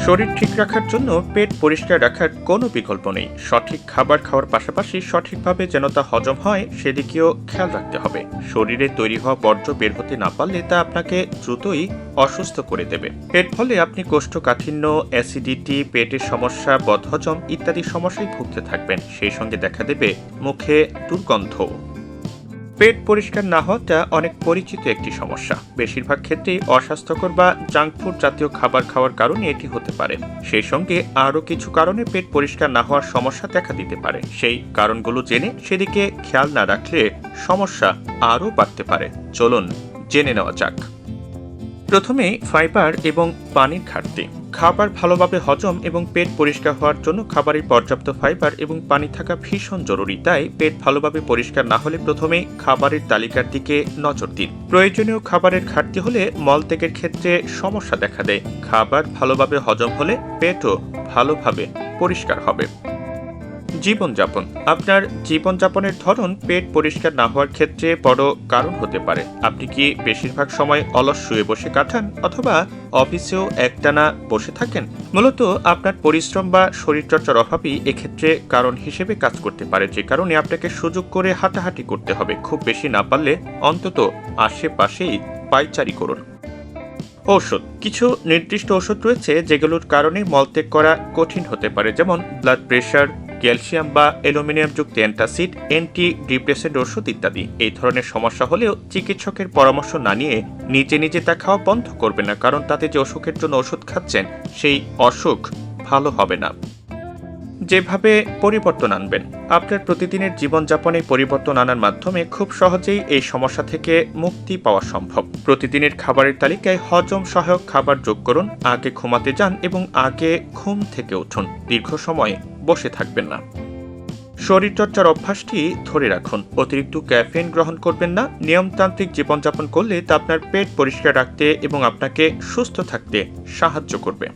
শরীর ঠিক রাখার জন্য পেট পরিষ্কার রাখার কোনো বিকল্প নেই। সঠিক খাবার খাওয়ার পাশাপাশি সঠিকভাবে যেন তা হজম হয় সেদিকেও খেয়াল রাখতে হবে। শরীরে তৈরি হওয়া বর্জ্য বের হতে না পারলে তা আপনাকে দ্রুতই অসুস্থ করে দেবে। এর ফলে আপনি কোষ্ঠকাঠিন্য, অ্যাসিডিটি, পেটের সমস্যা, বদহজম ইত্যাদি সমস্যায় ভুগতে থাকবেন। সেই সঙ্গে দেখা দেবে মুখে দুর্গন্ধ। পেট পরিষ্কার না হওয়াটা অনেক পরিচিত একটি সমস্যা। বেশিরভাগ ক্ষেত্রেই অস্বাস্থ্যকর বা জাঙ্ক ফুড জাতীয় খাবার খাওয়ার কারণে এটি হতে পারে। সেই সঙ্গে আরও কিছু কারণে পেট পরিষ্কার না হওয়ার সমস্যা দেখা দিতে পারে। সেই কারণগুলো জেনে সেদিকে খেয়াল না রাখলে সমস্যা আরও বাড়তে পারে। চলুন জেনে নেওয়া যাক। প্রথমে ফাইবার এবং পানির ঘাটতি। খাবার ভালোভাবে হজম এবং পেট পরিষ্কার হওয়ার জন্য খাবারের পর্যাপ্ত ফাইবার এবং পানি থাকা ভীষণ জরুরি। তাই পেট ভালোভাবে পরিষ্কার না হলে প্রথমেই খাবারের তালিকার দিকে নজর দিন। প্রয়োজনীয় খাবারের ঘাটতি হলে মলত্যাগের ক্ষেত্রে সমস্যা দেখা দেয়। খাবার ভালোভাবে হজম হলে পেটও ভালোভাবে পরিষ্কার হবে। জীবনযাপন। আপনার জীবনযাপনের ধরন পেট পরিষ্কার না হওয়ার ক্ষেত্রে বড় কারণ হতে পারে। আপনি কি বেশিরভাগ সময় অলস শুয়ে বসে কাটান অথবা অফিসেও একটানা বসে থাকেন? মূলত আপনার পরিশ্রম বা শরীরচর্চার অভাবই এক্ষেত্রে কারণ হিসেবে কাজ করতে পারে, যে কারণে আপনাকে সুযোগ করে হাঁটাহাঁটি করতে হবে। খুব বেশি না পারলে অন্তত আশেপাশেই পায়চারি করুন। ঔষধ। কিছু নির্দিষ্ট ওষুধ রয়েছে যেগুলোর কারণে মলত্যাগ করা কঠিন হতে পারে, যেমন ব্লাড প্রেশার, ক্যালসিয়াম বা অ্যালুমিনিয়ামযুক্ত অ্যান্টাসিড, অ্যান্টি ডিপ্রেসেন্ট ওষুধ ইত্যাদি। এই ধরনের সমস্যা হলেও চিকিৎসকের পরামর্শ না নিয়ে নিজে নিজে তা খাওয়া বন্ধ করবে না, কারণ তাতে যে অসুখের জন্য ওষুধ খাচ্ছেন সেই অসুখ ভালো হবে না। যেভাবে পরিবর্তন আনবেন। আপনার প্রতিদিনের জীবনযাপনে পরিবর্তন আনার মাধ্যমে খুব সহজেই এই সমস্যা থেকে মুক্তি পাওয়া সম্ভব। প্রতিদিনের খাবারের তালিকায় হজম সহায়ক খাবার যোগ করুন, আগে ঘুমাতে যান এবং আগে ঘুম থেকে উঠুন। দীর্ঘ সময় বসে থাকবেন না। শরীরচর্চার অভ্যাসটি ধরে রাখুন। অতিরিক্ত ক্যাফেইন গ্রহণ করবেন না। নিয়মতান্ত্রিক জীবনযাপন করলে তা আপনার পেট পরিষ্কার রাখতে এবং আপনাকে সুস্থ থাকতে সাহায্য করবে।